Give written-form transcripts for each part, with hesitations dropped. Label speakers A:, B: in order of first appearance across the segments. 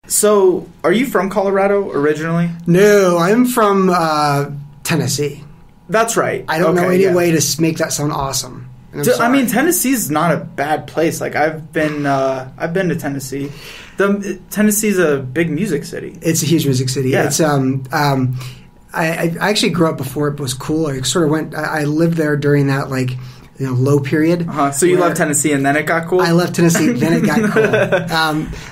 A: So, are you from Colorado originally?
B: No, I'm from Tennessee.
A: That's right.
B: I don't know any way to make that sound awesome.
A: I mean, Tennessee's not a bad place. Like I've been to Tennessee. Tennessee's a big music city.
B: It's a huge music city.
A: Yeah.
B: It's I actually grew up before it was cool. I sort of went. I lived there during that low period.
A: So you left Tennessee and then it got cool?
B: I left Tennessee, then it got cool.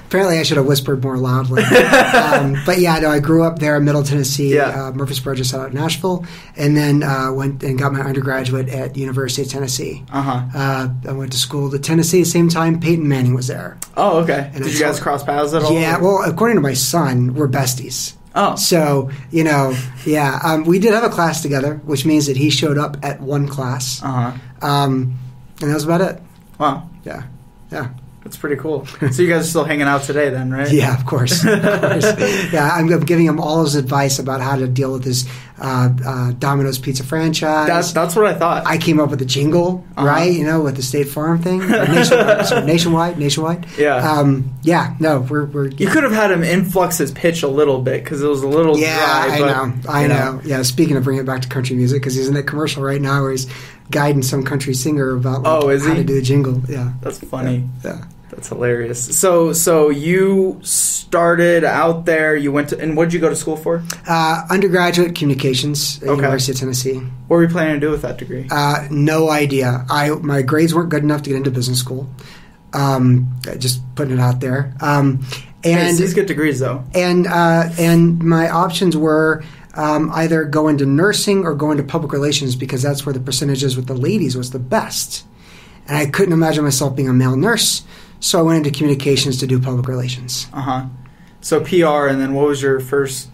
B: Apparently I should have whispered more loudly. But yeah, no, I grew up there in Middle Tennessee, Murfreesboro, just out of Nashville, and then went and got my undergraduate at University of Tennessee. I went to school at Tennessee at the same time Peyton Manning was there.
A: Oh, okay. And did you guys cross paths at all?
B: Yeah, well, according to my son, we're besties.
A: Oh.
B: So, we did have a class together, which means that he showed up at one class. And that was about it.
A: Wow.
B: Yeah.
A: That's pretty cool. So you guys are still hanging out today then, right?
B: Yeah, of course. Yeah, I'm giving him all his advice about how to deal with his Domino's Pizza franchise.
A: That's what I thought.
B: I came up with the jingle, right? With the State Farm thing. Nationwide. Yeah. No, we're.
A: You could have had him influx his pitch a little bit because it was a little dry.
B: I know. Yeah. Speaking of bringing it back to country music, because he's in that commercial right now where he's guiding some country singer about how to do the jingle. Yeah.
A: That's funny.
B: Yeah.
A: That's hilarious. So you started out there. You went to, and what did you go to school for?
B: Undergraduate communications at University of Tennessee.
A: What were you planning to do with that degree?
B: No idea. My grades weren't good enough to get into business school. Just putting it out there. And
A: these good degrees though.
B: And my options were either go into nursing or go into public relations because that's where the percentages with the ladies was the best. And I couldn't imagine myself being a male nurse. So I went into communications to do public relations.
A: So PR, and then what was your first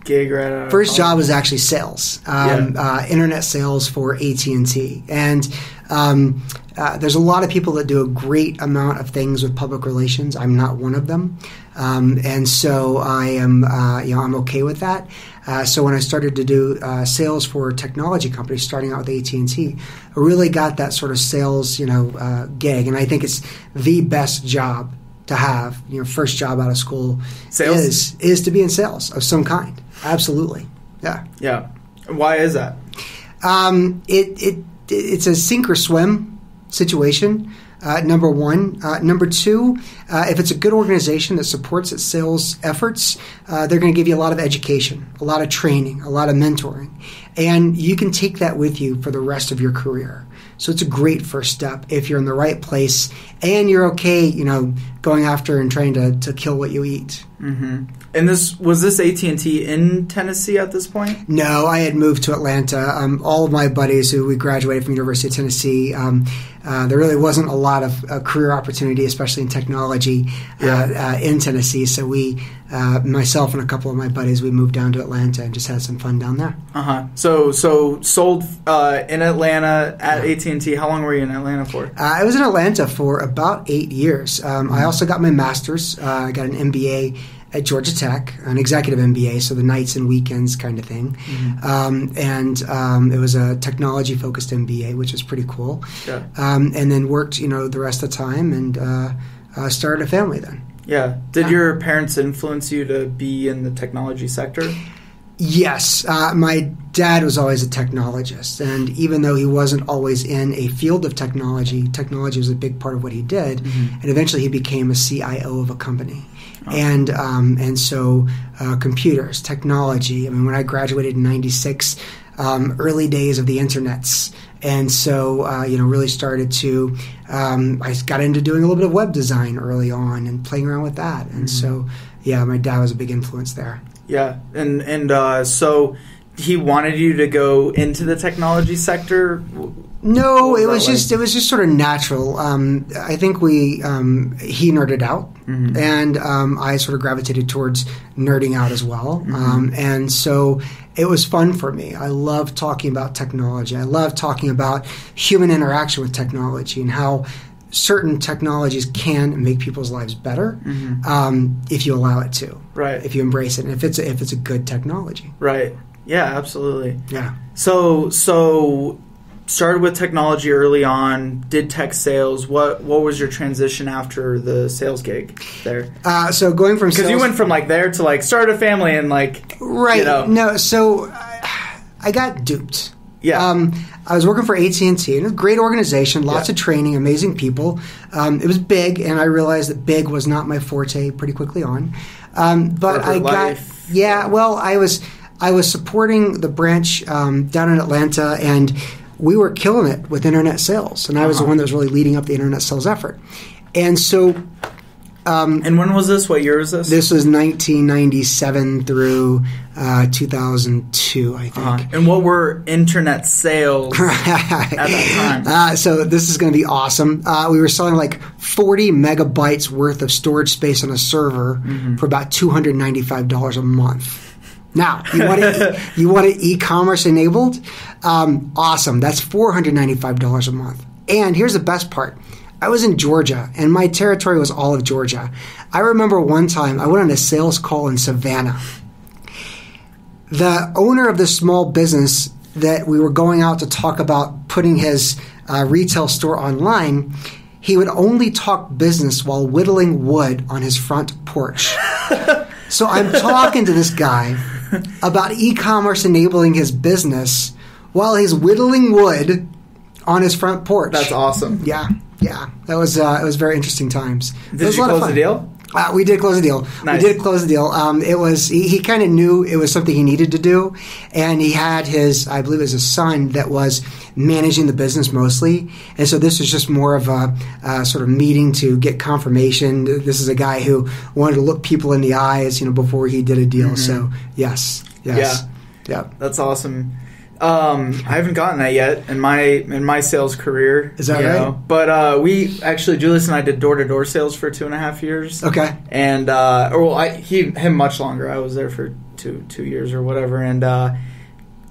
A: gig right out of
B: First job was actually sales, internet sales for AT&T. And there's a lot of people that do a great amount of things with public relations. I'm not one of them. And so I am, I'm okay with that. So when I started to do sales for technology companies, starting out with AT&T, I really got that sort of sales, gig. And I think it's the best job to have. First job out of school
A: sales
B: is to be in sales of some kind. Absolutely. Yeah.
A: Yeah. Why is that?
B: It's a sink or swim situation. Number one. Number two, if it's a good organization that supports its sales efforts, they're going to give you a lot of education, a lot of training, a lot of mentoring. And you can take that with you for the rest of your career. So it's a great first step if you're in the right place and you're okay, going after and trying to kill what you eat.
A: Mm-hmm. And was this AT&T in Tennessee at this point?
B: No, I had moved to Atlanta. All of my buddies who we graduated from University of Tennessee, there really wasn't a lot of career opportunity, especially in technology, in Tennessee. So we, myself and a couple of my buddies, we moved down to Atlanta and just had some fun down there.
A: So sold in Atlanta at AT&T. How long were you in Atlanta for?
B: I was in Atlanta for about 8 years. I also got my master's. I got an MBA at Georgia Tech, an executive MBA, so the nights and weekends kind of thing. Mm-hmm. It was a technology-focused MBA, which was pretty cool.
A: Yeah.
B: And then worked, the rest of the time and started a family then.
A: Yeah. Did your parents influence you to be in the technology sector?
B: Yes. My dad was always a technologist, and even though he wasn't always in a field of technology was a big part of what he did, and eventually he became a CIO of a company. And so computers, technology. I mean, when I graduated in '96, early days of the internets, and so really started to. I got into doing a little bit of web design early on and playing around with that, and so my dad was a big influence there.
A: Yeah, and so he wanted you to go into the technology sector.
B: No, it was just sort of natural. I think he nerded out, and I sort of gravitated towards nerding out as well. And so it was fun for me. I love talking about technology. I love talking about human interaction with technology and how certain technologies can make people's lives better if you allow it to.
A: Right.
B: If you embrace it, and if it's a good technology.
A: Right. Yeah, absolutely.
B: Yeah.
A: So started with technology early on, did tech sales. What was your transition after the sales gig there?
B: So going from
A: because you went from like there to like start a family and like
B: right.
A: You know.
B: No, so I got duped.
A: Yeah.
B: I was working for AT&T, and it was a great organization, lots of training, amazing people. It was big, and I realized that big was not my forte pretty quickly on. But I got I was supporting the branch down in Atlanta, and we were killing it with internet sales, and I was the one that was really leading up the internet sales effort. And so...
A: and when was this? What year was this?
B: This was 1997 through 2002, I think.
A: And what were internet sales at that time?
B: So this is going to be awesome. We were selling like 40 megabytes worth of storage space on a server for about $295 a month. Now, you want it e-commerce enabled? Awesome. That's $495 a month. And here's the best part. I was in Georgia, and my territory was all of Georgia. I remember one time I went on a sales call in Savannah. The owner of this small business that we were going out to talk about putting his retail store online, he would only talk business while whittling wood on his front porch. So I'm talking to this guy about e-commerce enabling his business while he's whittling wood on his front porch.
A: That's awesome.
B: Yeah. That was it was very interesting times.
A: Did you close the deal?
B: We did close the deal.
A: Nice.
B: We did close the deal. It was he kind of knew it was something he needed to do, and he had I believe it was his son that was managing the business mostly, and so this was just more of a sort of meeting to get confirmation. This is a guy who wanted to look people in the eyes, before he did a deal. So yes, yeah,
A: that's awesome. I haven't gotten that yet in my sales career.
B: Is that right?
A: But we actually, Julius and I did door-to-door sales for 2.5 years.
B: Okay.
A: And him much longer. I was there for two years or whatever. And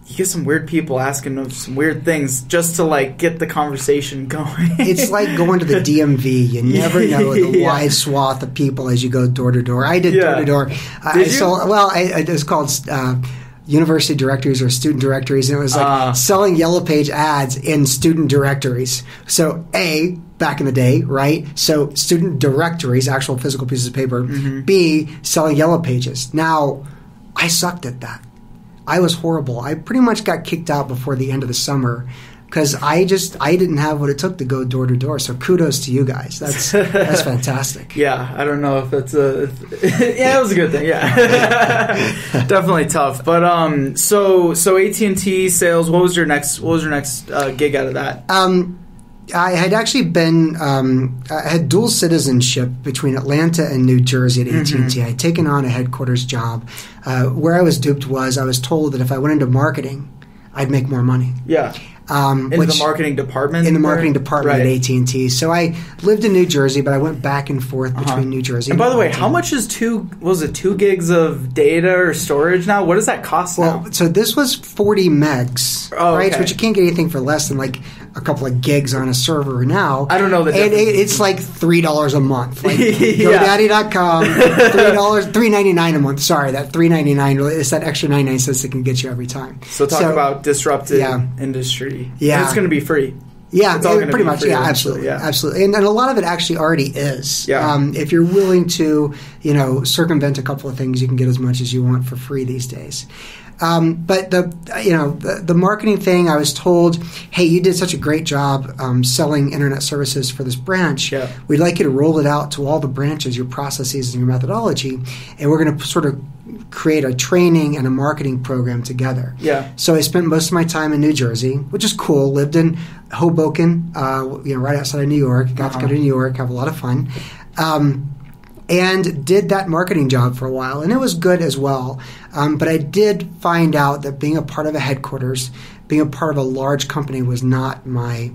A: you get some weird people asking him some weird things just to like get the conversation going. It's
B: like going to the DMV. You never know the wide swath of people as you go door to door. I did door to door. It was called university directories or student directories, and it was like selling Yellow Page ads in student directories. So back in the day, right? So student directories, actual physical pieces of paper. B, selling Yellow Pages. Now, I sucked at that. I was horrible. I pretty much got kicked out before the end of the summer because I didn't have what it took to go door to door. So kudos to you guys. That's fantastic.
A: Yeah, I don't know if that's it was a good thing. Yeah, definitely tough. But so AT&T sales. What was your next gig out of that?
B: I had actually been I had dual citizenship between Atlanta and New Jersey at AT&T. I had taken on a headquarters job. Where I was duped was I was told that if I went into marketing, I'd make more money.
A: Yeah. In the marketing department?
B: In the marketing department at AT&T. So I lived in New Jersey, but I went back and forth between New Jersey
A: and by the way, how much is 2 gigs of data or storage now? What does that cost now?
B: Well, so this was 40 megs, right? But you can't get anything for less than like a couple of gigs on a server now.
A: I don't know the difference.
B: And it's like $3 a month. Like GoDaddy.com, $3.99 a month. Sorry, that $3.99 is that extra 99 cents that can get you every time.
A: So talk about disrupted industry.
B: Yeah.
A: And it's going to be free.
B: Yeah,
A: it's all
B: pretty much. Yeah, absolutely. Absolutely. And a lot of it actually already is.
A: Yeah.
B: If you're willing to, circumvent a couple of things, you can get as much as you want for free these days. But the marketing thing, I was told, hey, you did such a great job selling internet services for this branch.
A: Yeah.
B: We'd like you to roll it out to all the branches, your processes and your methodology, and we're going to sort of create a training and a marketing program together.
A: Yeah.
B: So I spent most of my time in New Jersey, which is cool. Lived in Hoboken, right outside of New York. Got to go to New York, have a lot of fun. And did that marketing job for a while, and it was good as well. But I did find out that being a part of a headquarters, being a part of a large company was not my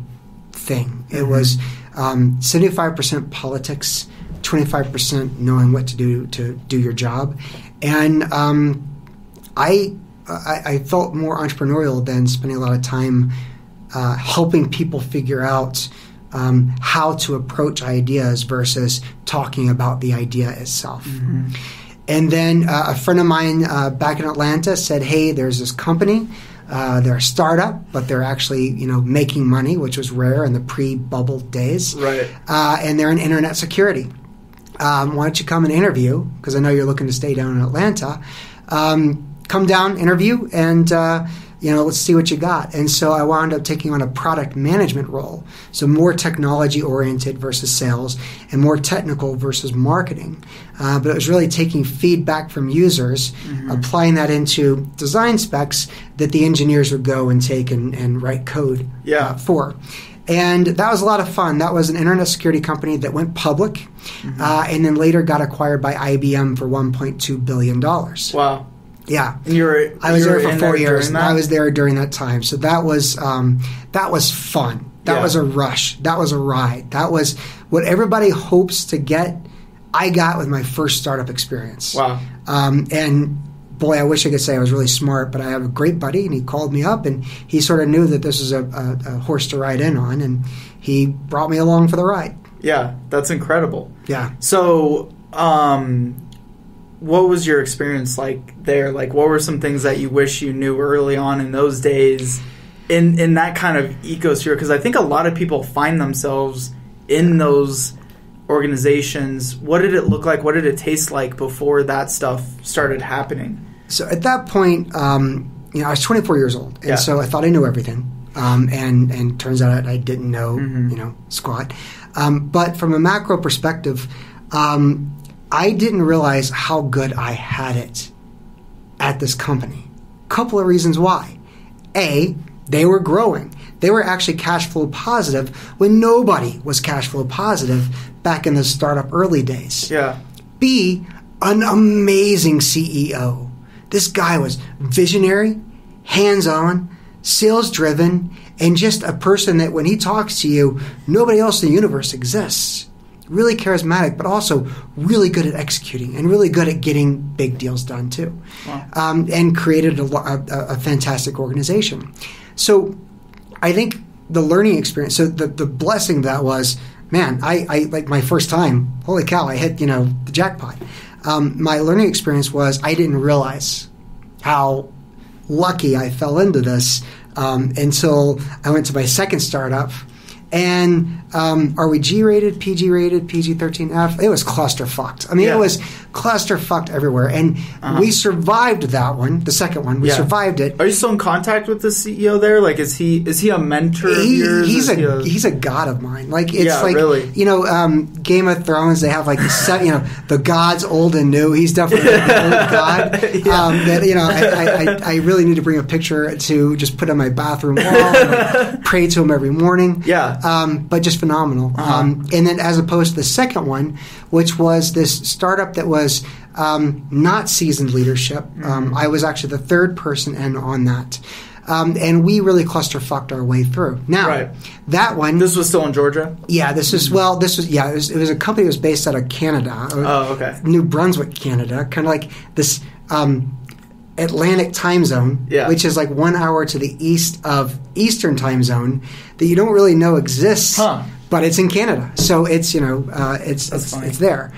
B: thing. It was 75% politics, 25% knowing what to do your job. And I felt more entrepreneurial than spending a lot of time helping people figure out how to approach ideas versus talking about the idea itself. And then a friend of mine back in Atlanta said, hey, there's this company. They're a startup, but they're actually, making money, which was rare in the pre-bubble days.
A: Right.
B: And they're in internet security. Why don't you come and interview? Because I know you're looking to stay down in Atlanta. Come down, interview, and let's see what you got. And so I wound up taking on a product management role, so more technology-oriented versus sales, and more technical versus marketing. But it was really taking feedback from users, applying that into design specs that the engineers would go and take and write code for. And that was a lot of fun. That was an internet security company that went public and then later got acquired by IBM for $1.2 billion.
A: Wow.
B: Yeah.
A: And
B: I was there for 4 years. I was there during that time. So that was fun. That was a rush. That was a ride. That was what everybody hopes to get. I got with my first startup experience.
A: Wow.
B: And boy, I wish I could say I was really smart, but I have a great buddy, and he called me up, and he sort of knew that this was a horse to ride in on, and he brought me along for the ride.
A: Yeah, that's incredible.
B: Yeah.
A: So, what was your experience like there? Like, what were some things that you wish you knew early on in those days in that kind of ecosphere? Because I think a lot of people find themselves in those organizations. What did it look like? What did it taste like before that stuff started happening? So
B: at that point, I was 24 years old, and so I thought I knew everything. And turns out I didn't know, squat. But from a macro perspective, I didn't realize how good I had it at this company. Couple of reasons why. A, they were growing. They were actually cash flow positive when nobody was cash flow positive back in the startup early days.
A: Yeah.
B: B, an amazing CEO. This guy was visionary, hands-on, sales-driven, and just a person that when he talks to you, nobody else in the universe exists. Really charismatic, but also really good at executing and really good at getting big deals done too.
A: Wow.
B: And created a fantastic organization. So I think the learning experience, so the blessing of that was, man, I like my first time, holy cow, I hit, the jackpot. My learning experience was I didn't realize how lucky I fell into this until I went to my second startup. And are we G-rated, PG-rated, PG-13F? It was cluster-fucked. I mean, it was cluster-fucked everywhere. And we survived that one, the second one. We survived it.
A: Are you still in contact with the CEO there? Like, is he a mentor of yours?
B: He's a god of mine. Like, it's like,
A: really.
B: Game of Thrones, they have like, the gods old and new. He's definitely the old god. I really need to bring a picture to just put on my bathroom wall and pray to him every morning.
A: Yeah.
B: But just phenomenal. And then as opposed to the second one, which was this startup that was not seasoned leadership. I was actually the third person in on that. And we really cluster-fucked our way through. Now, that one...
A: This was still in Georgia?
B: Yeah, it was a company that was based out of Canada.
A: Oh, okay.
B: New Brunswick, Canada. Kind of like this... Atlantic time zone, which is like 1 hour to the east of Eastern time zone that you don't really know exists, but it's in Canada. So it's, it's there.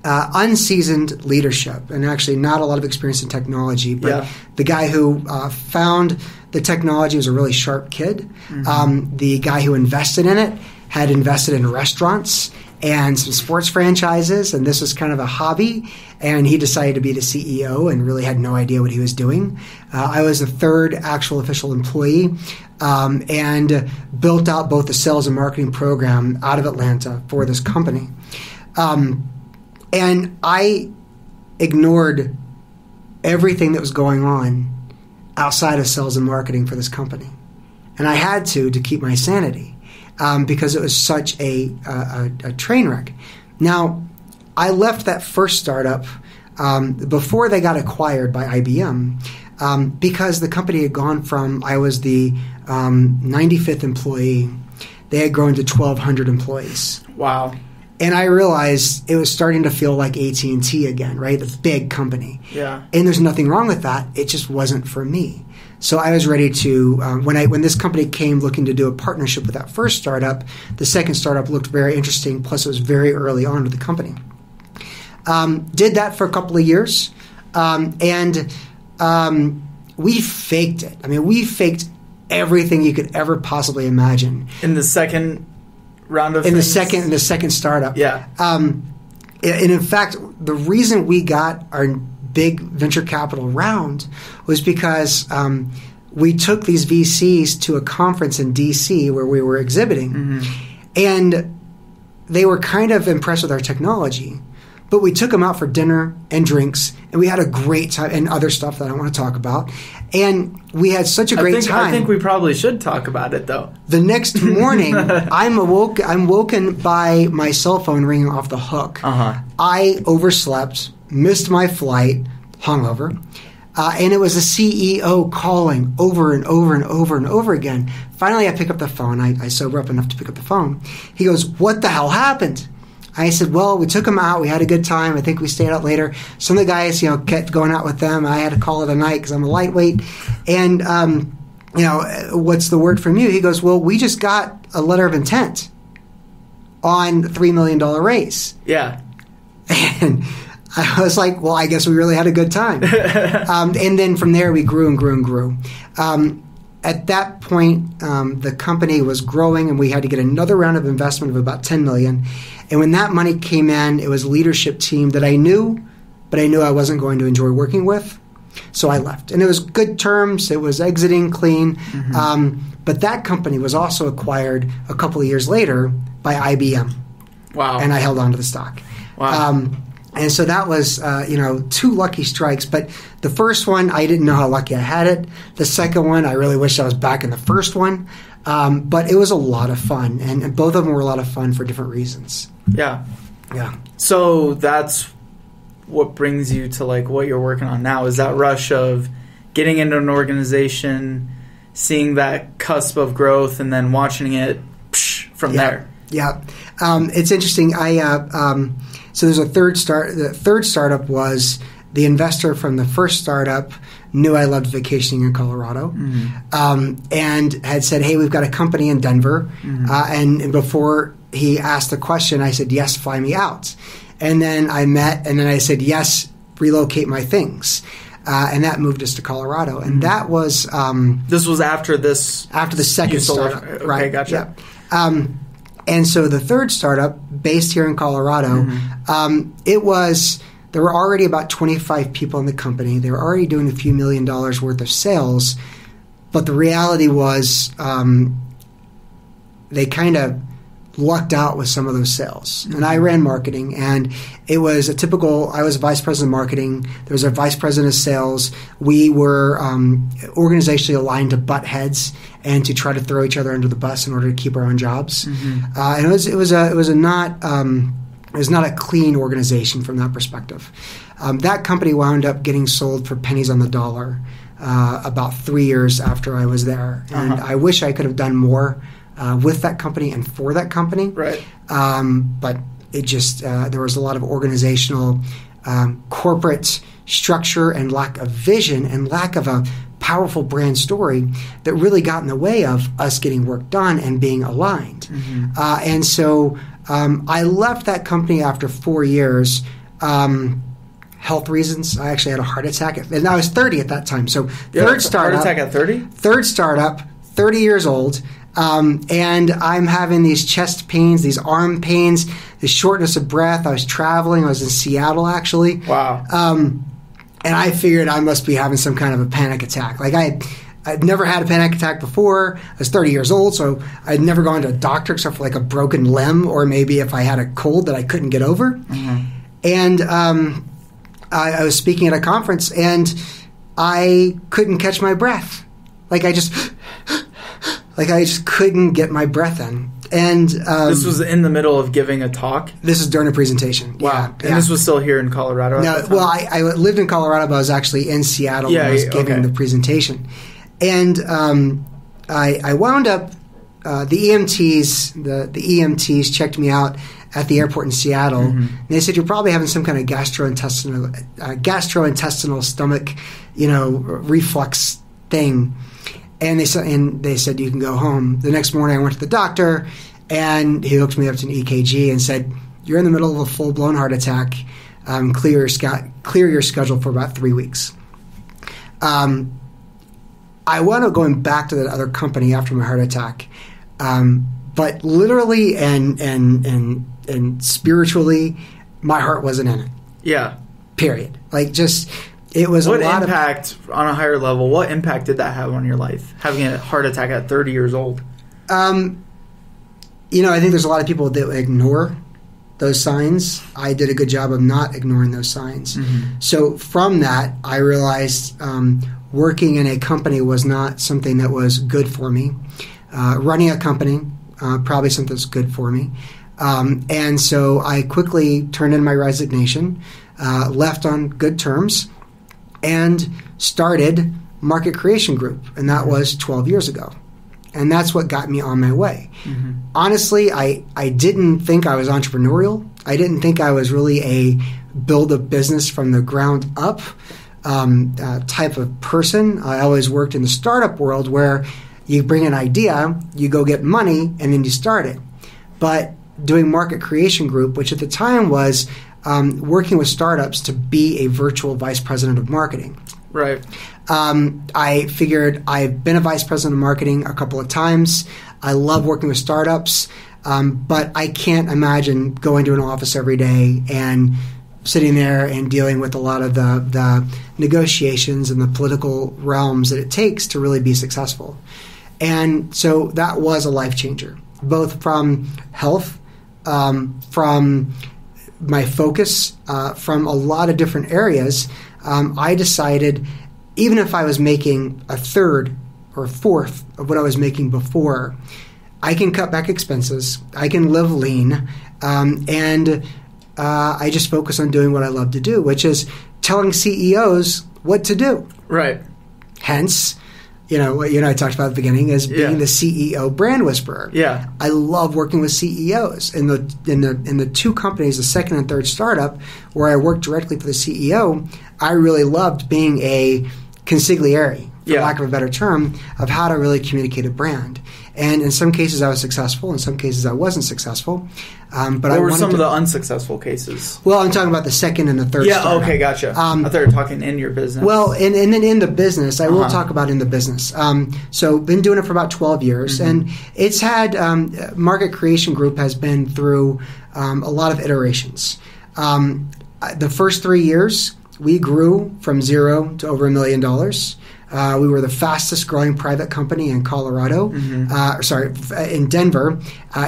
B: Unseasoned leadership, and actually not a lot of experience in technology, but the guy who found the technology was a really sharp kid. The guy who invested in it had invested in restaurants and some sports franchises, and this was kind of a hobby, and he decided to be the CEO and really had no idea what he was doing. I was the third actual official employee and built out both the sales and marketing program out of Atlanta for this company. And I ignored everything that was going on outside of sales and marketing for this company. And I had to keep my sanity. Because it was such a train wreck. Now, I left that first startup before they got acquired by IBM because the company had gone from, I was the 95th employee, they had grown to 1,200 employees.
A: Wow.
B: And I realized it was starting to feel like AT&T again, right? The big company.
A: Yeah.
B: And there's nothing wrong with that. It just wasn't for me. So I was ready to, when this company came looking to do a partnership with that first startup, the second startup looked very interesting, plus it was very early on with the company. Did that for a couple of years, and we faked it. I mean, we faked everything you could ever possibly imagine.
A: In the second round of
B: in the second startup.
A: Yeah.
B: And in fact, the reason we got our big venture capital round was because we took these VCs to a conference in D.C. where we were exhibiting, and they were kind of impressed with our technology. But we took them out for dinner and drinks, and we had a great time, and other stuff that I don't want to talk about. And we had such a great time.
A: I think we probably should talk about it, though.
B: The next morning, I'm woken by my cell phone ringing off the hook. I overslept, missed my flight, hungover, and it was the CEO calling over and over and over and over again. Finally, I pick up the phone. I sober up enough to pick up the phone. He goes, "What the hell happened?" I said, "Well, we took them out. We had a good time. I think we stayed out later. Some of the guys, kept going out with them. I had to call it a night because I'm a lightweight. And, what's the word from you?" He goes, "Well, we just got a letter of intent on the $3 million raise."
A: Yeah.
B: And I was like, well, I guess we really had a good time. And then from there, we grew and grew and grew. At that point, the company was growing, and we had to get another round of investment of about $10 million. And when that money came in, it was a leadership team that I knew, but I knew I wasn't going to enjoy working with. So I left. And it was good terms. It was exiting clean. But that company was also acquired a couple of years later by IBM.
A: Wow.
B: And I held on to the stock.
A: Wow.
B: And so that was, 2 lucky strikes. But the first one, I didn't know how lucky I had it. The second one, I really wish I was back in the first one. But it was a lot of fun. And both of them were a lot of fun for different reasons.
A: Yeah.
B: Yeah.
A: So that's what brings you to what you're working on now, is that rush of getting into an organization, seeing that cusp of growth, and then watching it from there.
B: Yeah. It's interesting. So there's a third start. The third startup was the investor from the first startup knew I loved vacationing in Colorado, and had said, "Hey, we've got a company in Denver." And before he asked the question, I said, "Yes, fly me out." And then I met, and then I said, "Yes, relocate my things." And that moved us to Colorado. And that was...
A: this was after this...
B: After the second startup.
A: Okay,
B: right.
A: Gotcha.
B: Yeah. And so the third startup, based here in Colorado, there were already about 25 people in the company. They were already doing a few $1 million worth of sales. But the reality was they kind of lucked out with some of those sales. And I ran marketing, and it was I was vice president of marketing. There was a vice president of sales. We were organizationally aligned to butt heads and to try to throw each other under the bus in order to keep our own jobs. And it was not a clean organization from that perspective. That company wound up getting sold for pennies on the dollar about 3 years after I was there. And I wish I could have done more with that company and for that company.
A: Right.
B: But it just, there was a lot of organizational, corporate structure and lack of vision and lack of a powerful brand story that really got in the way of us getting work done and being aligned. And so I left that company after 4 years. Health reasons. I actually had a heart attack. And I was 30 at that time. So third startup.
A: Heart attack at 30?
B: Third startup, 30 years old. And I'm having these chest pains, these arm pains, this shortness of breath. I was traveling. I was in Seattle, actually.
A: Wow.
B: And I figured I must be having some kind of a panic attack. I'd never had a panic attack before. I was 30 years old, so I'd never gone to a doctor except for a broken limb, or maybe if I had a cold that I couldn't get over. And I was speaking at a conference, and I couldn't catch my breath. I just couldn't get my breath in. And
A: this was in the middle of giving a talk?
B: This is during a presentation.
A: Wow.
B: Yeah,
A: and this was still here in Colorado?
B: No, well, I lived in Colorado, but I was actually in Seattle when I was giving the presentation. And I wound up, the EMTs checked me out at the airport in Seattle. And they said, "You're probably having some kind of gastrointestinal stomach, reflux thing." And they said, "You can go home." The next morning I went to the doctor, and he hooked me up to an EKG and said, "You're in the middle of a full-blown heart attack. Clear your schedule for about 3 weeks." I wound up going back to that other company after my heart attack. But literally and spiritually, my heart wasn't in it.
A: Yeah.
B: Period. Like, just, it was
A: what
B: a lot
A: impact, on a higher level, what impact did that have on your life, having a heart attack at 30 years old?
B: I think there's a lot of people that ignore those signs. I did a good job of not ignoring those signs. Mm-hmm. So from that, I realized working in a company was not something that was good for me. Running a company, probably something that's good for me. And so I quickly turned in my resignation, left on good terms, and started Market Creation Group. And that was 12 years ago. And that's what got me on my way. Mm-hmm. Honestly, I didn't think I was entrepreneurial. I didn't think I was really a build a business from the ground up type of person. I always worked in the startup world where you bring an idea, you go get money, and then you start it. But doing Market Creation Group, which at the time was working with startups to be a virtual vice president of marketing.
A: Right.
B: I figured I've been a vice president of marketing a couple of times. I love working with startups, but I can't imagine going to an office every day and sitting there and dealing with a lot of the negotiations and the political realms that it takes to really be successful. And so that was a life changer, both from health, from my focus, from a lot of different areas. I decided, even if I was making a third or a fourth of what I was making before, I can cut back expenses, I can live lean, and I just focus on doing what I love to do, which is telling CEOs what to do.
A: Right.
B: Hence, what you and I talked about at the beginning is being the CEO brand whisperer.
A: Yeah.
B: I love working with CEOs. In the two companies, the second and third startup, where I worked directly for the CEO, I really loved being a consigliere, for lack of a better term, of how to really communicate a brand. And in some cases I was successful, in some cases I wasn't successful. But
A: what were some of the unsuccessful cases?
B: Well, I'm talking about the second and the third startup.
A: Okay, gotcha. I thought you were talking in your business.
B: Well, and then in the business, I will talk about in the business. So been doing it for about 12 years, and it's had, Market Creation Group has been through a lot of iterations. The first 3 years, we grew from zero to over $1 million. We were the fastest growing private company in Colorado, in Denver,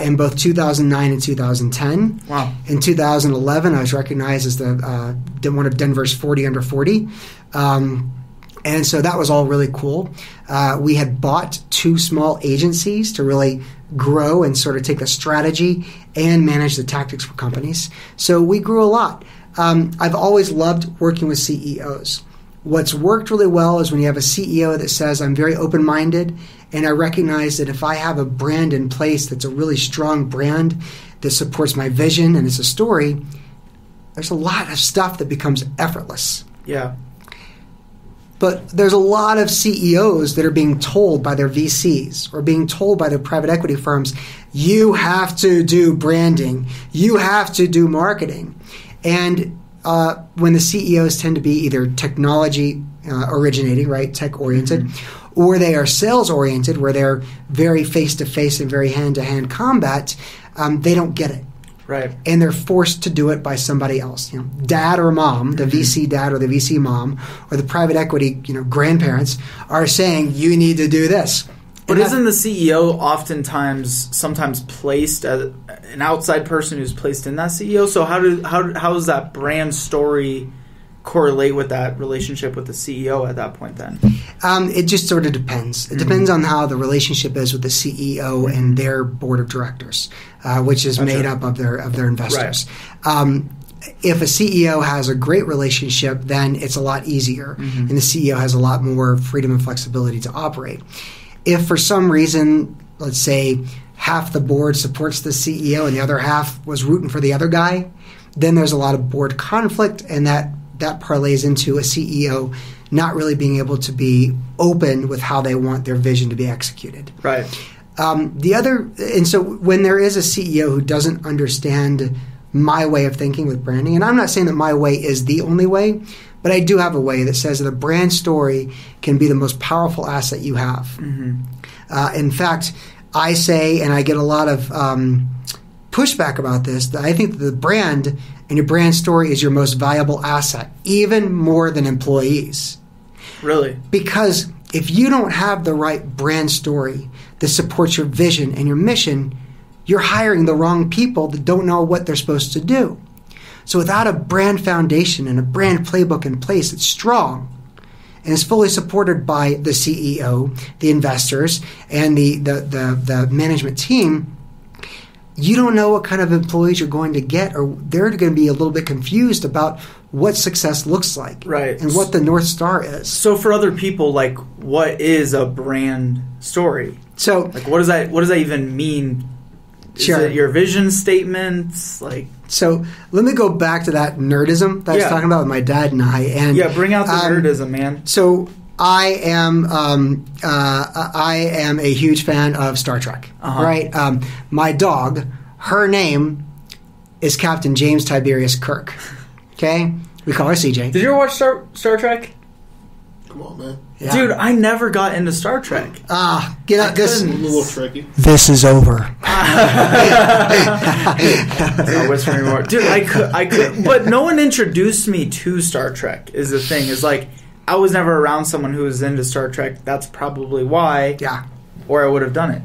B: in both 2009 and 2010.
A: Wow.
B: In 2011, I was recognized as one of Denver's 40 under 40. And so that was all really cool. We had bought 2 small agencies to really grow and sort of take the strategy and manage the tactics for companies. So we grew a lot. I've always loved working with CEOs. What's worked really well is when you have a CEO that says, I'm very open-minded, and I recognize that if I have a brand in place that's a really strong brand that supports my vision and it's a story, there's a lot of stuff that becomes effortless.
A: Yeah.
B: But there's a lot of CEOs that are being told by their VCs or being told by their private equity firms, you have to do branding, you have to do marketing. And when the CEOs tend to be either technology originating, right, tech-oriented, or they are sales-oriented, where they're very face-to-face and very hand-to-hand combat, they don't get it.
A: Right.
B: And they're forced to do it by somebody else. Dad or mom, the VC dad or the VC mom, or the private equity grandparents are saying, you need to do this.
A: But isn't the CEO sometimes placed as an outside person who's placed in that CEO? So how does that brand story correlate with that relationship with the CEO at that point then?
B: It just sort of depends. It depends on how the relationship is with the CEO and their board of directors, which is made up of their investors. Right. If a CEO has a great relationship, then it's a lot easier, and the CEO has a lot more freedom and flexibility to operate. If for some reason, let's say, half the board supports the CEO and the other half was rooting for the other guy, then there's a lot of board conflict, and that parlays into a CEO not really being able to be open with how they want their vision to be executed.
A: Right.
B: And so when there is a CEO who doesn't understand my way of thinking with branding. And I'm not saying that my way is the only way, but I do have a way that says that a brand story can be the most powerful asset you have.
A: Mm-hmm.
B: In fact, I say, and I get a lot of pushback about this, that I think that the brand and your brand story is your most valuable asset, even more than employees.
A: Really?
B: Because if you don't have the right brand story that supports your vision and your mission, you're hiring the wrong people that don't know what they're supposed to do. So without a brand foundation and a brand playbook in place that's strong and is fully supported by the CEO, the investors, and the management team, you don't know what kind of employees you're going to get, or they're going to be a little bit confused about what success looks like,
A: right,
B: and what the North Star is.
A: So for other people, like, what is a brand story?
B: So,
A: like, what does that even mean?
B: Sure.
A: Is it your vision statements? Like,
B: so let me go back to that nerdism that I was talking about with my dad and I. And
A: bring out the nerdism, man.
B: So I am a huge fan of Star Trek. Right? My dog, her name is Captain James Tiberius Kirk. Okay, we call her CJ.
A: Did you ever watch Star Trek?
C: Come on, man.
B: Yeah.
A: Dude, I never got into Star Trek.
B: Get out this.
C: A little tricky.
B: This is over.
A: Not whispering more. Dude, I could, but no one introduced me to Star Trek. Is the thing? Is like I was never around someone who was into Star Trek. That's probably why.
B: Yeah.
A: Or I would have done it.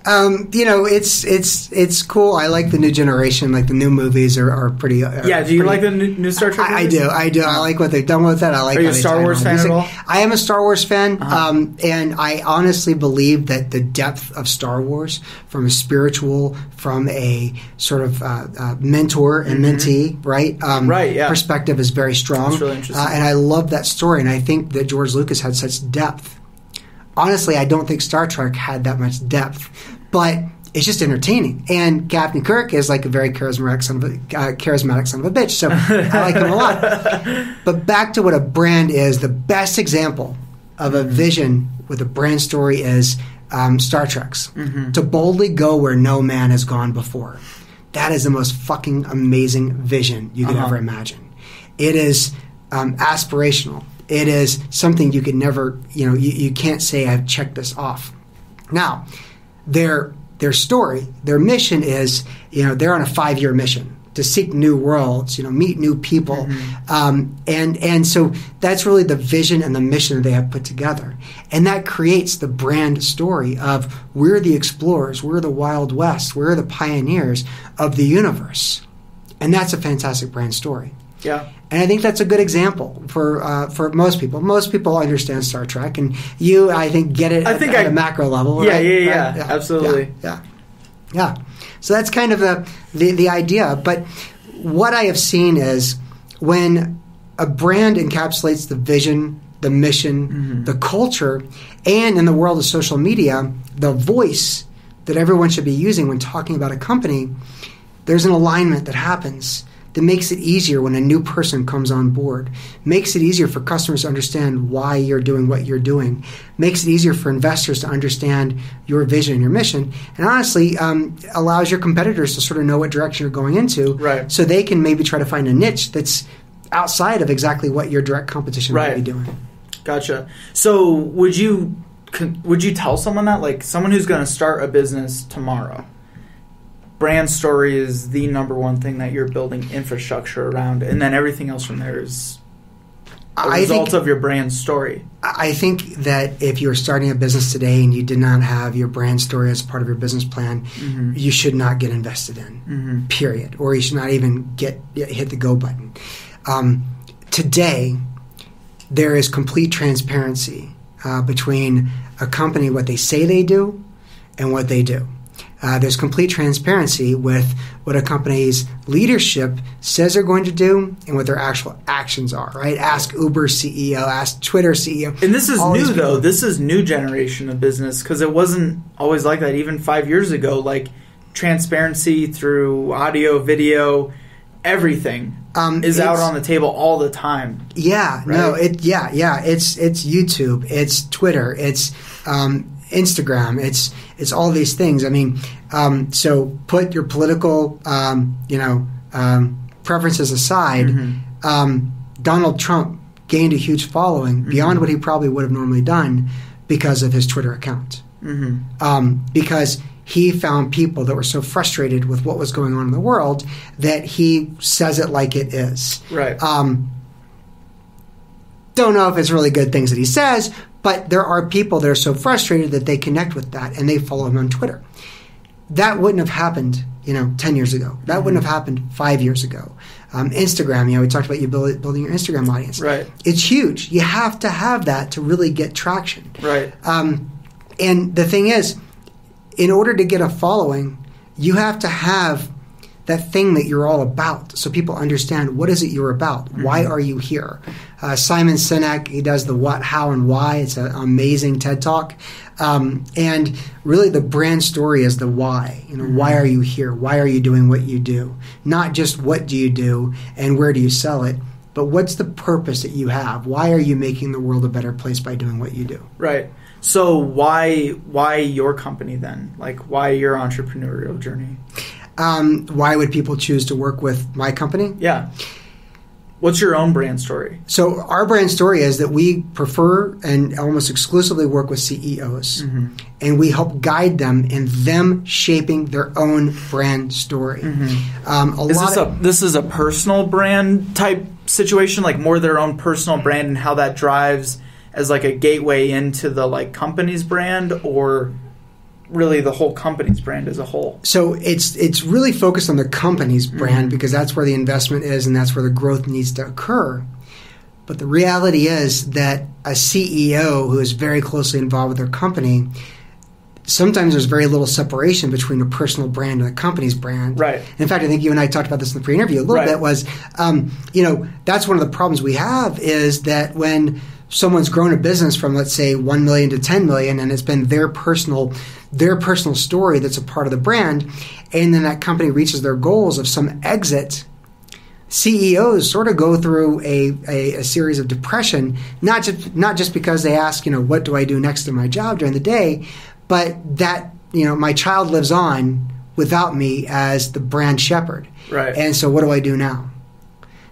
B: It's cool. I like the new generation. Like the new movies are pretty.
A: Do you like the new Star Trek movies?
B: I do. I like what they've done with that. I like.
A: Are you a Star Wars fan at all?
B: I am a Star Wars fan, and I honestly believe that the depth of Star Wars, from a spiritual, from a sort of mentor and mentee, right? Perspective is very strong.
A: That's really interesting.
B: And I love that story, and I think that George Lucas had such depth. Honestly, I don't think Star Trek had that much depth, but it's just entertaining. And Captain Kirk is like a very charismatic son of a bitch, so I like him a lot. But back to what a brand is, the best example of a vision with a brand story is Star Trek's. Mm-hmm. To boldly go where no man has gone before. That is the most fucking amazing vision you could ever imagine. It is aspirational. It is something you could never, you can't say I've checked this off. Now, their story, their mission is, they're on a 5-year mission to seek new worlds, meet new people. Mm-hmm. And so that's really the vision and the mission that they have put together. And that creates the brand story of we're the explorers, we're the Wild West, we're the pioneers of the universe. And that's a fantastic brand story.
A: Yeah.
B: And I think that's a good example for most people. Most people understand Star Trek, and you, I think, get it at a macro level.
A: Yeah,
B: right?
A: Yeah, absolutely.
B: Yeah. So that's kind of the idea. But what I have seen is when a brand encapsulates the vision, the mission, the culture, and in the world of social media, the voice that everyone should be using when talking about a company, there's an alignment that happens that makes it easier when a new person comes on board, makes it easier for customers to understand why you're doing what you're doing, makes it easier for investors to understand your vision and your mission, and honestly allows your competitors to sort of know what direction you're going into,
A: right,
B: so they can maybe try to find a niche that's outside of exactly what your direct competition might be doing.
A: Gotcha. So would you tell someone that, like someone who's going to start a business tomorrow, brand story is the number one thing that you're building infrastructure around, and then everything else from there is a result of your brand story?
B: I think that if you're starting a business today and you did not have your brand story as part of your business plan, you should not get invested in, period. Or you should not even hit the go button. Today, there is complete transparency between a company, what they say they do, and what they do. There's complete transparency with what a company's leadership says they're going to do and what their actual actions are, right? Ask Uber CEO, ask Twitter CEO.
A: And this is new, though. This is new generation of business, because it wasn't always like that. Even 5 years ago, like transparency through audio, video, everything is out on the table all the time.
B: Yeah, right? No, it's YouTube, it's Twitter, it's Instagram, it's all these things. I mean, so put your political, preferences aside, Donald Trump gained a huge following beyond what he probably would have normally done because of his Twitter account. Because he found people that were so frustrated with what was going on in the world that he says it like it is.
A: Right.
B: Don't know if it's really good things that he says, but there are people that are so frustrated that they connect with that and they follow him on Twitter. That wouldn't have happened, 10 years ago. That wouldn't have happened 5 years ago. Instagram, we talked about you building your Instagram audience.
A: Right.
B: It's huge. You have to have that to really get traction.
A: Right.
B: And the thing is, in order to get a following, you have to have that thing that you're all about, so people understand what is it you're about. Why are you here? Simon Sinek, he does the what, how, and why. It's an amazing TED Talk. And really the brand story is the why. Why are you here? Why are you doing what you do? Not just what do you do and where do you sell it, but what's the purpose that you have? Why are you making the world a better place by doing what you do?
A: Right. So why your company then? Like, why your entrepreneurial journey?
B: Why would people choose to work with my company?
A: Yeah. What's your own brand story?
B: So our brand story is that we prefer and almost exclusively work with CEOs, and we help guide them in them shaping their own brand story.
A: This is a personal brand type situation, like more their own personal brand, and how that drives as like a gateway into the like company's brand, or really the whole company's brand as a whole?
B: So it's really focused on the company's brand because that's where the investment is and that's where the growth needs to occur. But the reality is that a CEO who is very closely involved with their company, sometimes there's very little separation between a personal brand and a company's brand.
A: Right.
B: In fact, I think you and I talked about this in the pre-interview a little bit, was, that's one of the problems we have is that when someone's grown a business from, let's say, 1 million to 10 million, and it's been their personal story that's a part of the brand, and then that company reaches their goals of some exit, CEOs sort of go through a series of depression, not just because they ask, what do I do next in my job during the day, but that, my child lives on without me as the brand shepherd.
A: Right.
B: And so what do I do now?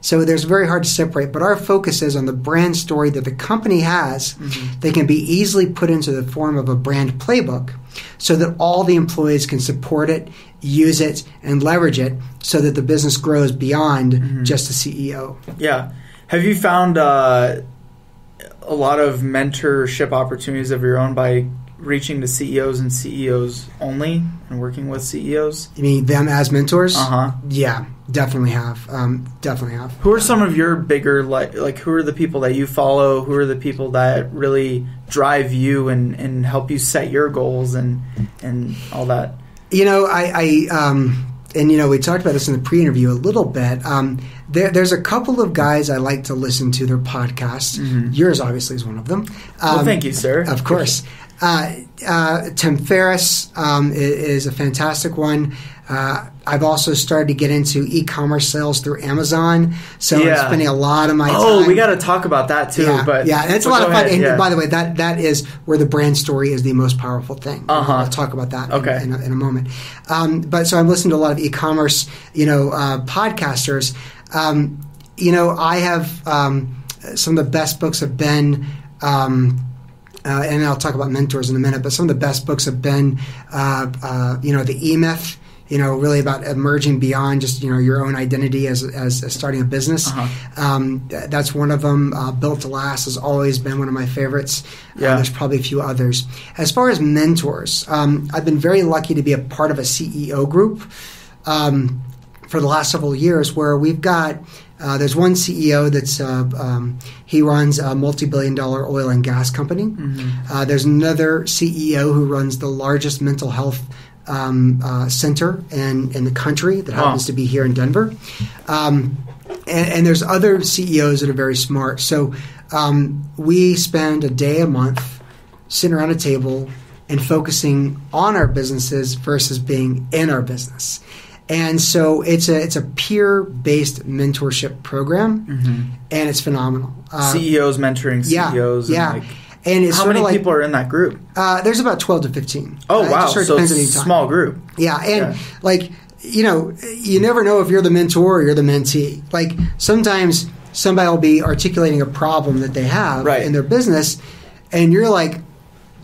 B: So there's very hard to separate, but our focus is on the brand story that the company has that can be easily put into the form of a brand playbook so that all the employees can support it, use it, and leverage it so that the business grows beyond just the CEO.
A: Yeah. Have you found a lot of mentorship opportunities of your own by reaching to CEOs and CEOs only and working with CEOs?
B: You mean them as mentors?
A: Uh-huh.
B: Yeah, definitely have. Definitely have.
A: Who are some of your bigger, like who are the people that you follow? Who are the people that really drive you and help you set your goals and all that?
B: We talked about this in the pre-interview a little bit. There's a couple of guys I like to listen to their podcasts. Yours obviously is one of them.
A: Well, thank you, sir.
B: Of course. Tim Ferriss is a fantastic one. I've also started to get into e-commerce sales through Amazon, so I'm spending a lot of my time.
A: Oh, we got to talk about that too.
B: Yeah, and it's a lot of fun. And by the way, that is where the brand story is the most powerful thing. I'll talk about that in a moment. But so I'm listening to a lot of e-commerce, podcasters. I have some of the best books have been. And I'll talk about mentors in a minute, but some of the best books have been, the E-Myth, really about emerging beyond just, your own identity as starting a business. That's one of them. Built to Last has always been one of my favorites. There's probably a few others. As far as mentors, I've been very lucky to be a part of a CEO group for the last several years where we've got there's one CEO that's he runs a multi-billion-dollar oil and gas company. There's another CEO who runs the largest mental health center in the country that happens to be here in Denver. And there's other CEOs that are very smart. So we spend a day a month sitting around a table and focusing on our businesses versus being in our business. And so it's a peer-based mentorship program, and it's phenomenal.
A: CEOs mentoring CEOs.
B: And it's
A: how many people are in that group?
B: There's about 12 to 15.
A: Oh, wow.
B: It just
A: so
B: depends on
A: it's a small group.
B: Yeah, and you never know if you're the mentor or you're the mentee. Like sometimes somebody will be articulating a problem that they have in their business, and you're like,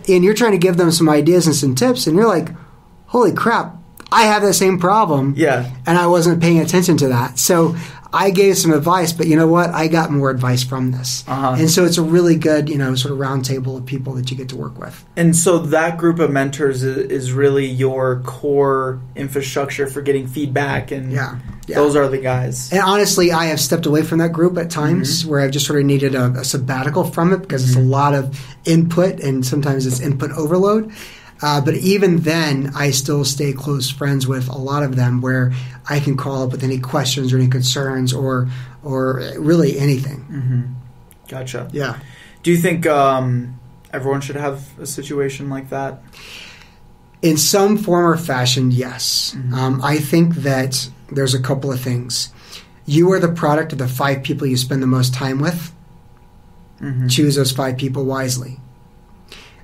B: and you're trying to give them some ideas and some tips, and you're like, holy crap, I have that same problem.
A: Yeah.
B: And I wasn't paying attention to that. So I gave some advice, but you know what? I got more advice from this. And so it's a really good, sort of round table of people that you get to work with.
A: And so that group of mentors is really your core infrastructure for getting feedback, and those are the guys.
B: And honestly, I have stepped away from that group at times where I've just sort of needed a sabbatical from it because it's a lot of input, and sometimes it's input overload. But even then, I still stay close friends with a lot of them where I can call up with any questions or any concerns or really anything.
A: Gotcha.
B: Yeah.
A: Do you think everyone should have a situation like that?
B: In some form or fashion, yes. I think that there's a couple of things. You are the product of the 5 people you spend the most time with. Choose those 5 people wisely.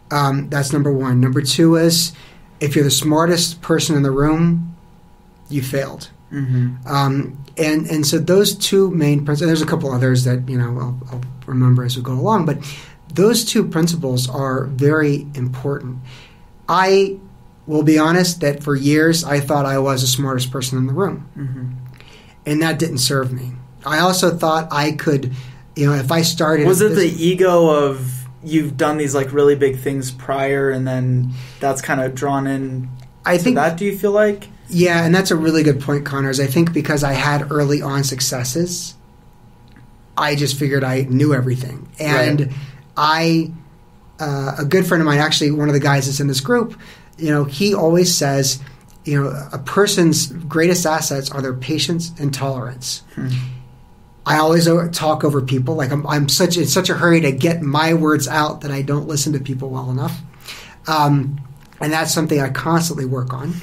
B: That's number 1. Number 2 is if you're the smartest person in the room, you failed. And so those 2 main principles, and there's a couple others that I'll remember as we go along, but those 2 principles are very important. I will be honest that for years I thought I was the smartest person in the room, and that didn't serve me. I also thought I could, if I started.
A: Was it the ego of you've done these like really big things prior, and then that's kind of drawn in? I think that. Do you feel like?
B: Yeah, and that's a really good point, Connors. I think because I had early on successes, I just figured I knew everything. And a good friend of mine, actually one of the guys that's in this group, he always says, a person's greatest assets are their patience and tolerance. I always talk over people. Like I'm in such a hurry to get my words out that I don't listen to people well enough. And that's something I constantly work on.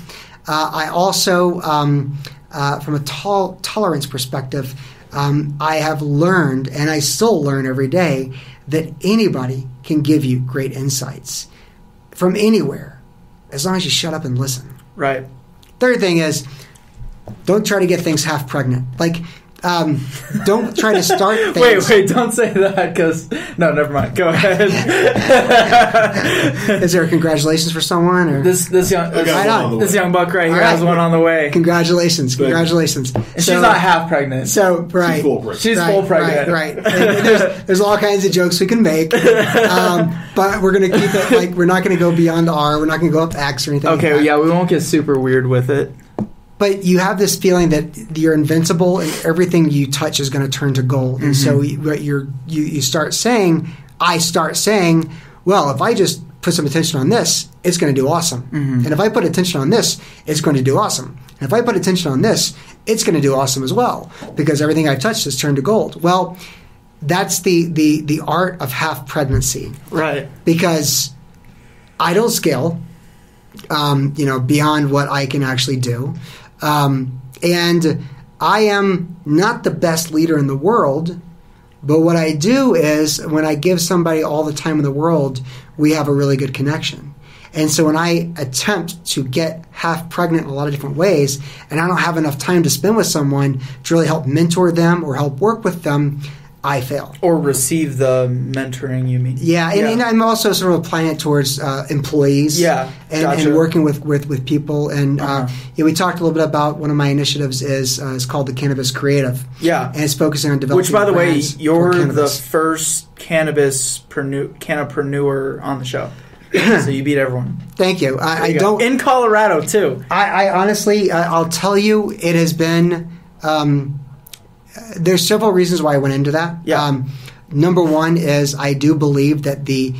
B: I also, from a tolerance perspective, I have learned, and I still learn every day, that anybody can give you great insights from anywhere, as long as you shut up and listen.
A: Right.
B: Third thing is, don't try to get things half pregnant. Like, don't try to start things.
A: Wait, don't say that because... No, never mind. Go ahead.
B: Is there a congratulations for someone? Or?
A: This young buck right here has one on the way.
B: Congratulations. And
A: she's not half pregnant.
B: So, right.
C: She's full pregnant.
A: She's full pregnant.
B: Right. There's all kinds of jokes we can make. But we're going to keep it, like, we're not going to go beyond R. We're not going to go up X or anything
A: Okay,
B: like that.
A: Yeah, we won't get super weird with it.
B: But you have this feeling that you're invincible and everything you touch is going to turn to gold. And so you start saying, well, if I just put some attention on this, it's going to do awesome. And if I put attention on this, it's going to do awesome. And if I put attention on this, it's going to do awesome as well, because everything I touched has turned to gold. Well, that's the art of half pregnancy.
A: Right.
B: Because I don't scale, beyond what I can actually do. And I am not the best leader in the world, but what I do is when I give somebody all the time in the world, we have a really good connection. And so when I attempt to get half pregnant in a lot of different ways, and I don't have enough time to spend with someone to really help mentor them or help work with them, I fail.
A: Or receive the mentoring, you mean?
B: Yeah, and I'm also sort of applying it towards employees.
A: Yeah,
B: and working with people. And we talked a little bit about one of my initiatives is called the Cannabis Creative.
A: Yeah,
B: and it's focusing on developing.
A: Which, by the way, you're the
B: cannabis.
A: First cannapreneur on the show. So you beat everyone.
B: Thank you. I don't
A: in Colorado too.
B: I honestly, I'll tell you, it has been. There's several reasons why I went into that.
A: Yeah.
B: Number one is I do believe that the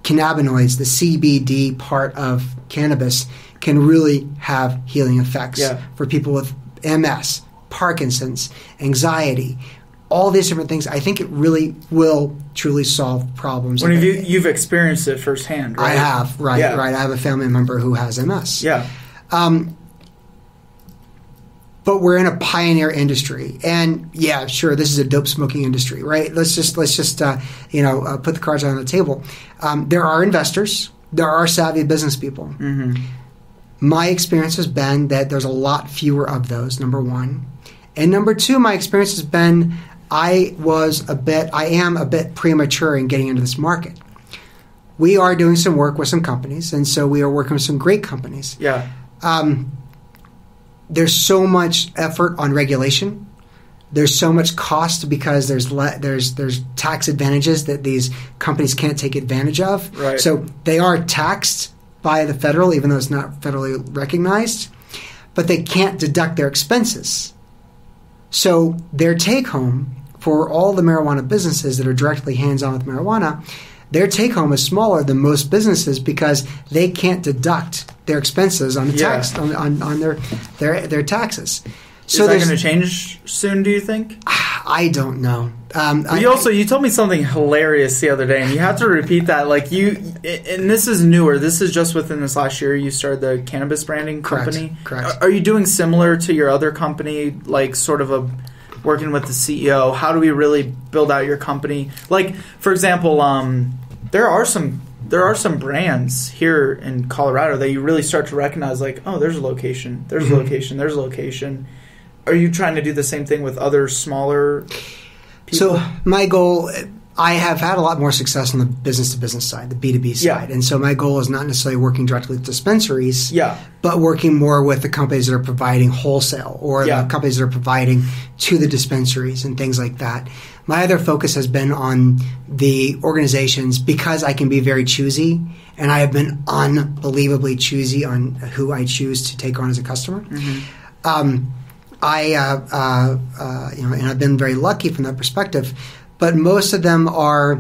B: cannabinoids, the CBD part of cannabis, can really have healing effects for people with MS, Parkinson's, anxiety, all these different things. I think it really will truly solve problems.
A: When you've experienced it firsthand, right?
B: I have, right. I have a family member who has MS.
A: Yeah.
B: But we're in a pioneer industry, and yeah, sure, this is a dope smoking industry, right? Let's just put the cards on the table. There are investors, there are savvy business people. My experience has been that there's a lot fewer of those, number one. And number two, my experience has been I am a bit premature in getting into this market. We are doing some work with some companies, and so we are working with some great companies.
A: Yeah.
B: There's so much effort on regulation. There's so much cost because there's tax advantages that these companies can't take advantage of.
A: Right.
B: So they are taxed by the federal, even though it's not federally recognized, but they can't deduct their expenses. So their take-home for all the marijuana businesses that are directly hands-on with marijuana, their take-home is smaller than most businesses because they can't deduct their expenses on the tax on their taxes. So
A: is that going to change soon, do you think?
B: I don't know.
A: You told me something hilarious the other day, and you have to repeat that. Like and this is newer. This is just within this last year. You started the cannabis branding company.
B: Correct.
A: Are you doing similar to your other company, like sort of working with the CEO? How do we really build out your company? Like, for example, there are some brands here in Colorado that you really start to recognize. Like, oh, there's a location. There's a location. There's a location. Are you trying to do the same thing with other smaller people?
B: So my goal, I have had a lot more success on the business-to-business side, the B2B side. And so my goal is not necessarily working directly with dispensaries, but working more with the companies that are providing wholesale or the companies that are providing to the dispensaries and things like that. My other focus has been on the organizations because I can be very choosy, and I have been unbelievably choosy on who I choose to take on as a customer. Mm-hmm. And I've been very lucky from that perspective, but most of them are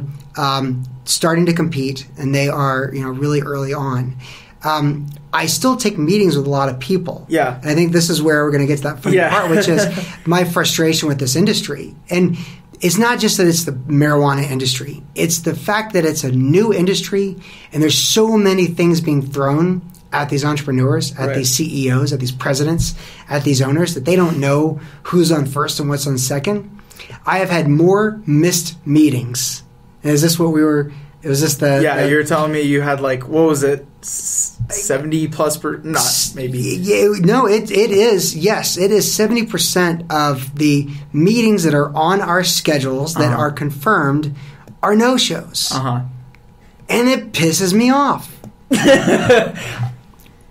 B: starting to compete, and they are really early on. I still take meetings with a lot of people. Yeah, and I think this is where we're going to get to that funny part, which is my frustration with this industry. And it's not just that it's the marijuana industry; it's the fact that it's a new industry, and there's so many things being thrown at these entrepreneurs, at these CEOs, at these presidents, at these owners, that they don't know who's on first and what's on second. I have had more missed meetings. And is this what we were... Was this the...
A: Yeah, you were telling me you had what was it? 70 plus per... Not, maybe.
B: No, it is. Yes, it is 70% of the meetings that are on our schedules that are confirmed are no-shows. And it pisses me off.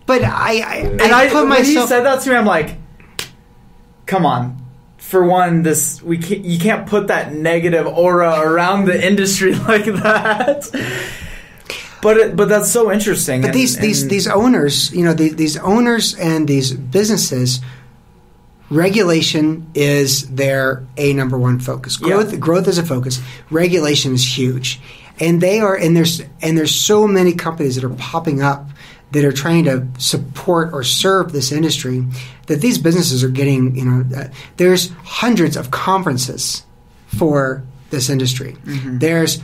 B: But I put myself...
A: When you said that to me, I'm like, come on. For one, you can't put that negative aura around the industry like that. But that's so interesting.
B: But these owners, these owners and these businesses, regulation is their number one focus. Growth is a focus. Regulation is huge, and there's so many companies that are popping up that are trying to support or serve this industry, that these businesses are getting, there's hundreds of conferences for this industry. Mm-hmm. There's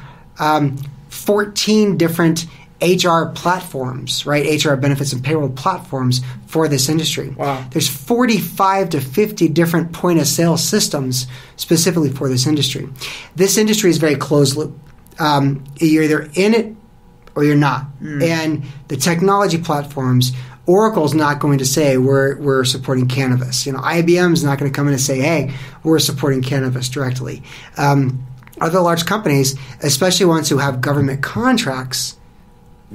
B: 14 different HR platforms, right? HR benefits and payroll platforms for this industry. Wow. There's 45 to 50 different point of sale systems specifically for this industry. This industry is very closed loop. You're either in it or you're not. And the technology platforms, Oracle's not going to say we're supporting cannabis. IBM's not going to come in and say, hey, we're supporting cannabis directly. Other large companies, especially ones who have government contracts,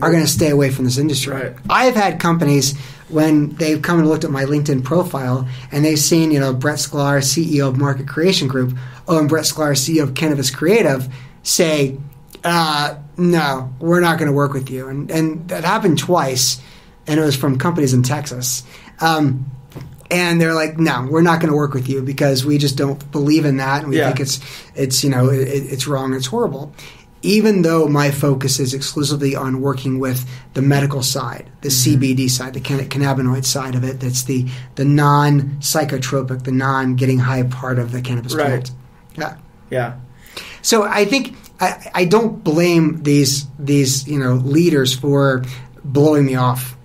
B: are going to stay away from this industry. Right. I've had companies, when they've come and looked at my LinkedIn profile and they've seen, Brett Schklar, CEO of Market Creation Group, and Brett Schklar, CEO of Cannabis Creative, say, no, we're not going to work with you. And that happened twice, and it was from companies in Texas. And they're like, no, we're not going to work with you because we just don't believe in that, and we think it's wrong, it's horrible. Even though my focus is exclusively on working with the medical side, the CBD side, the cannabinoid side of it, that's the non-psychotropic, the non-getting high part of the cannabis plant.
A: Yeah.
B: So I think I don't blame these leaders for blowing me off.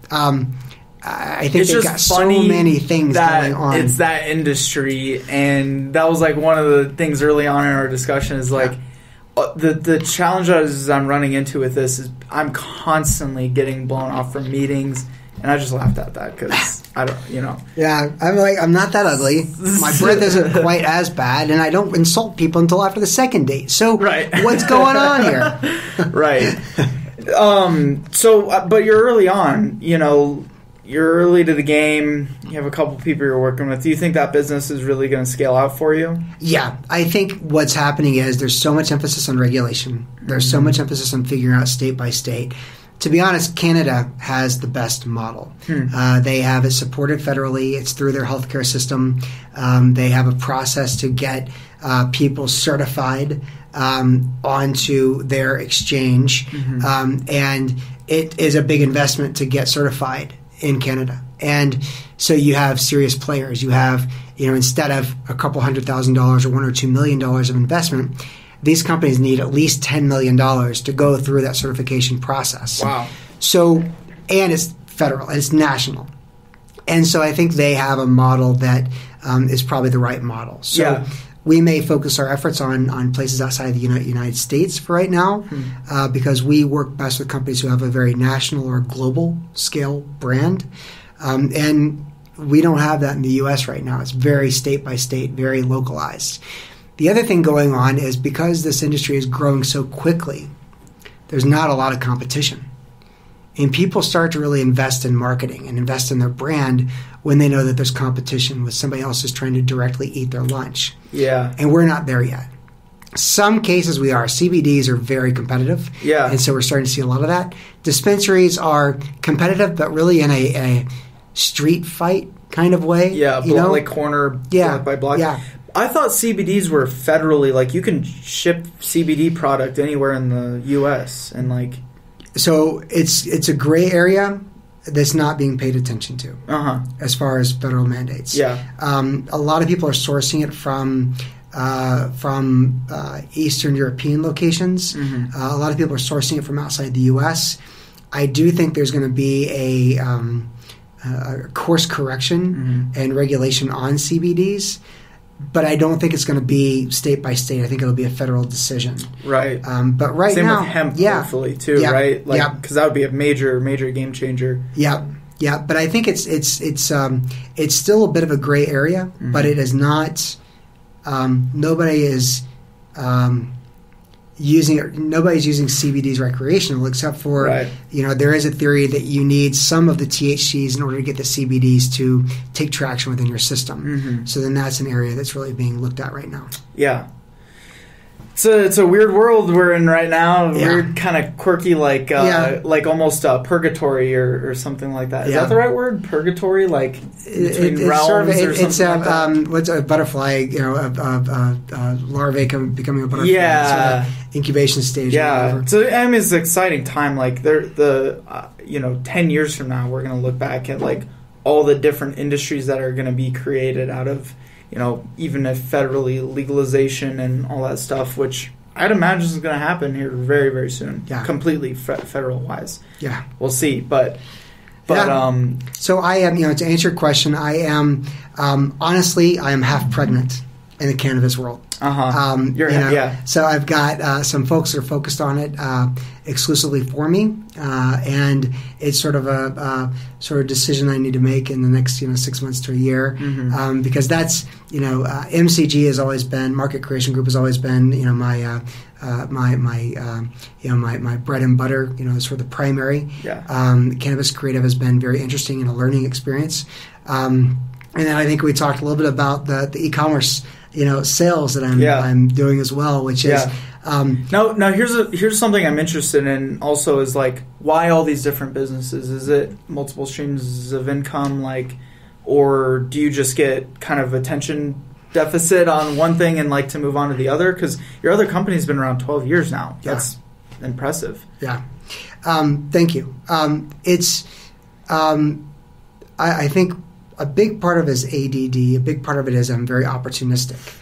B: I think they've got so many things going on.
A: It's that industry, and that was one of the things early on in our discussion is the challenges I'm running into with this is I'm constantly getting blown off from meetings, And I just laughed at that because I don't,
B: Yeah, I'm not that ugly. My breath isn't quite as bad, and I don't insult people until after the second date. So what's going on here?
A: Right. But you're early on, you're early to the game. You have a couple people you're working with. Do you think that business is really going to scale out for you?
B: Yeah, I think what's happening is there's so much emphasis on regulation. There's so much emphasis on figuring out state by state. To be honest, Canada has the best model. They have it supported federally. It's through their healthcare system. They have a process to get people certified onto their exchange. And it is a big investment to get certified in Canada. And so you have serious players. You have, instead of a couple $100,000 or $1 or $2 million of investment, these companies need at least $10 million to go through that certification process.
A: Wow.
B: So, and it's federal, and it's national. And so I think they have a model that is probably the right model. So we may focus our efforts on places outside the United States for right now because we work best with companies who have a very national or global scale brand. And we don't have that in the U.S. right now. It's very state by state, very localized. The other thing going on is because this industry is growing so quickly, there's not a lot of competition. And people start to really invest in marketing and invest in their brand when they know that there's competition with somebody else who's trying to directly eat their lunch.
A: Yeah. And
B: we're not there yet. Some cases we are. CBDs are very competitive.
A: Yeah.
B: And so we're starting to see a lot of that. Dispensaries are competitive, but really in a street fight kind of way.
A: Yeah, like corner block by block.
B: Yeah.
A: I thought CBDs were federally, like you can ship CBD product anywhere in the U.S. and like.
B: So it's a gray area that's not being paid attention to as far as federal mandates.
A: Yeah.
B: A lot of people are sourcing it from Eastern European locations. A lot of people are sourcing it from outside the U.S. I do think there's going to be a course correction and regulation on CBDs. But I don't think it's going to be state by state. I think it'll be a federal decision.
A: Right.
B: But right
A: Same
B: now,
A: with hemp, hopefully too.
B: Yeah.
A: Right. Because that would be a major game changer.
B: Yeah. Yeah. But I think it's still a bit of a gray area. But it is not. Nobody is nobody's using CBDs recreational, except for there is a theory that you need some of the THCs in order to get the CBDs to take traction within your system. So then that's an area that's really being looked at right now.
A: Yeah. It's a weird world we're in right now. Weird, kind of quirky, like almost purgatory or something like that. Is that the right word? Purgatory, like between realms or something like that?
B: What's a butterfly? Larvae becoming a butterfly.
A: Yeah.
B: Sort of incubation stage.
A: Yeah. So it's an exciting time. Like 10 years from now, we're going to look back at like all the different industries that are going to be created out of. Even if federally legalization and all that stuff, which I'd imagine is going to happen here very, very soon. Yeah. Completely federal-wise. Yeah. We'll see. But
B: So I am, to answer your question, I am, honestly, I am half pregnant in the cannabis world. So I've got some folks that are focused on it exclusively for me, and it's sort of a decision I need to make in the next 6 months to a year, because that's MCG has always been, Market Creation Group has always been my my bread and butter, sort of the primary. Cannabis Creative has been very interesting and a learning experience, and then I think we talked a little bit about the e-commerce sales that I'm doing as well, which is
A: now here's something I'm interested in also is like why all these different businesses? Is it multiple streams of income, or do you just get kind of attention deficit on one thing and like to move on to the other? Because your other company's been around 12 years now. That's impressive.
B: Yeah. Thank you. It's I think a big part of it is ADD. A big part of it is I'm very opportunistic.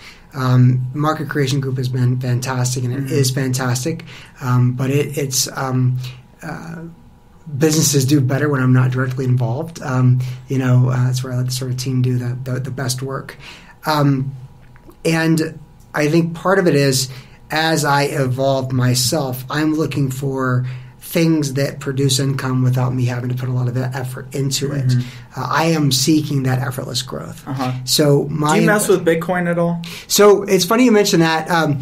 B: Market Creation Group has been fantastic, and it is fantastic. But it's businesses do better when I'm not directly involved. That's where I let the sort of team do the best work. And I think part of it is as I evolve myself, I'm looking for things that produce income without me having to put a lot of effort into it. I am seeking that effortless growth. So
A: do you mess with Bitcoin at all?
B: So it's funny you mention that. I'm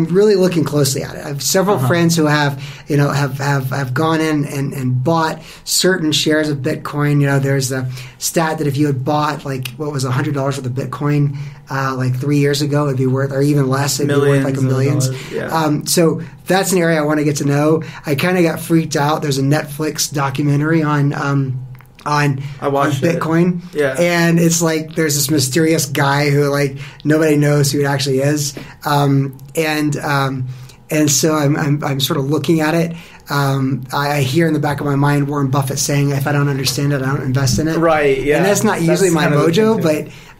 B: really looking closely at it. I have several friends who have gone in and bought certain shares of Bitcoin. There's a stat that if you had bought $100 worth of Bitcoin 3 years ago, it'd be worth, or even less, it'd be worth like millions. So that's an area I want to get to know. I kind of got freaked out. There's a Netflix documentary on Bitcoin.
A: Yeah.
B: And it's like there's this mysterious guy who nobody knows who it actually is. And so I'm sort of looking at it. I hear in the back of my mind Warren Buffett saying, if I don't understand it, I don't invest in it.
A: Right, yeah.
B: And that's not usually my mojo,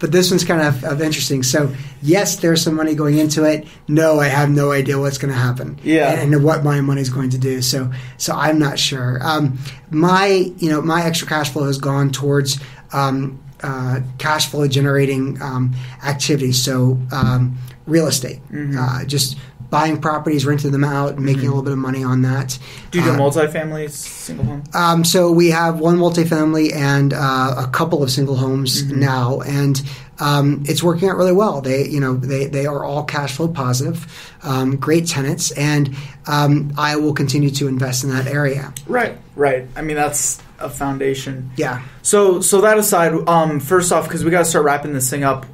B: but this one's kind of interesting. So, yes, there's some money going into it. No, I have no idea what's going to happen.
A: Yeah.
B: And what my money's going to do. So I'm not sure. My extra cash flow has gone towards cash flow generating activities. So real estate, just buying properties, renting them out, and making a little bit of money on that.
A: Do you do multifamily, single home?
B: So we have one multifamily and a couple of single homes now, and it's working out really well. They are all cash flow positive, great tenants, and I will continue to invest in that area.
A: Right. I mean, that's a foundation.
B: Yeah.
A: So that aside, first off, because we got to start wrapping this thing up,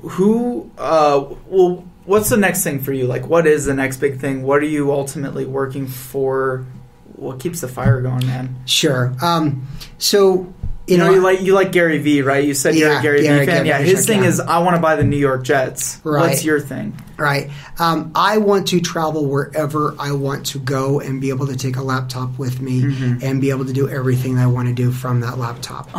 A: what's the next thing for you? What is the next big thing? What are you ultimately working for? What keeps the fire going, man?
B: Sure. So
A: you like Gary Vee, right? You said you're a Gary Vee fan. Yeah, his thing is I want to buy the New York Jets.
B: Right.
A: What's your thing?
B: Right. I want to travel wherever I want to go and be able to take a laptop with me and be able to do everything I want to do from that laptop.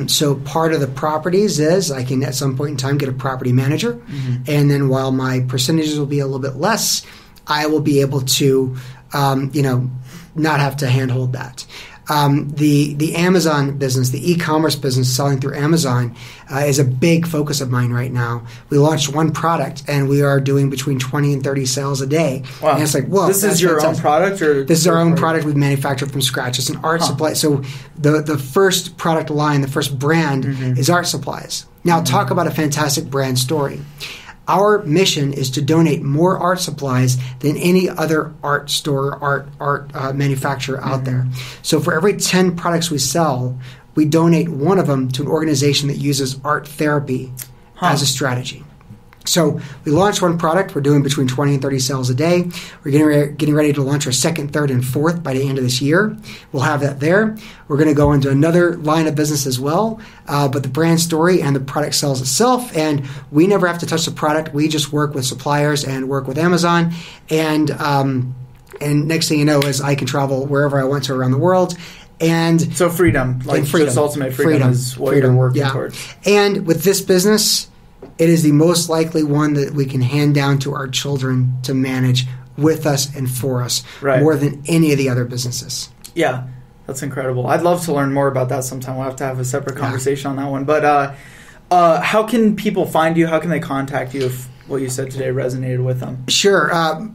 B: So part of the properties is I can at some point in time get a property manager, and then while my percentages will be a little bit less, I will be able to not have to handhold that. The Amazon business, the e-commerce business, selling through Amazon, is a big focus of mine right now. We launched one product, and we are doing between 20 and 30 sales a day.
A: Wow.
B: And it's whoa.
A: This is your own product?
B: This is our own product we've manufactured from scratch. It's an art supply. So the first product line, the first brand is art supplies. Now, talk about a fantastic brand story. Our mission is to donate more art supplies than any other art store, art manufacturer out there. So for every 10 products we sell, we donate one of them to an organization that uses art therapy as a strategy. So we launched one product. We're doing between 20 and 30 sales a day. We're getting ready to launch our second, third, and fourth by the end of this year. We'll have that there. We're going to go into another line of business as well, but the brand story and the product sells itself, and we never have to touch the product. We just work with suppliers and work with Amazon, and next thing you know is I can travel wherever I want to around the world. And
A: so freedom, just ultimate freedom is what you're working towards.
B: And with this business, it is the most likely one that we can hand down to our children to manage with us and for us more than any of the other businesses.
A: Yeah, that's incredible. I'd love to learn more about that sometime. We'll have to have a separate conversation on that one. But how can people find you? How can they contact you if what you said today resonated with them?
B: Sure.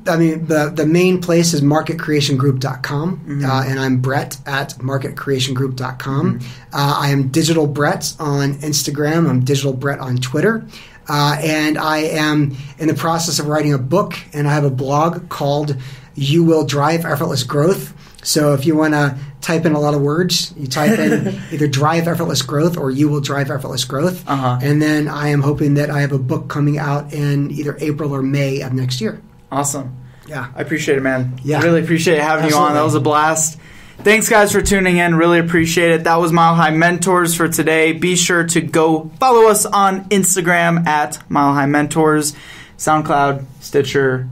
B: The main place is marketcreationgroup.com, and I'm Brett at marketcreationgroup.com. I am Digital Brett on Instagram. I'm Digital Brett on Twitter. And I am in the process of writing a book, and I have a blog called You Will Drive Effortless Growth. So if you want to type in a lot of words, you type in either Drive Effortless Growth or You Will Drive Effortless Growth. And then I am hoping that I have a book coming out in either April or May of next year.
A: Awesome.
B: Yeah.
A: I appreciate it, man.
B: Yeah.
A: I really appreciate having you on. That was a blast. Thanks, guys, for tuning in. Really appreciate it. That was Mile High Mentors for today. Be sure to go follow us on Instagram at Mile High Mentors, SoundCloud, Stitcher,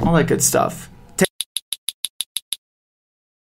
A: all that good stuff.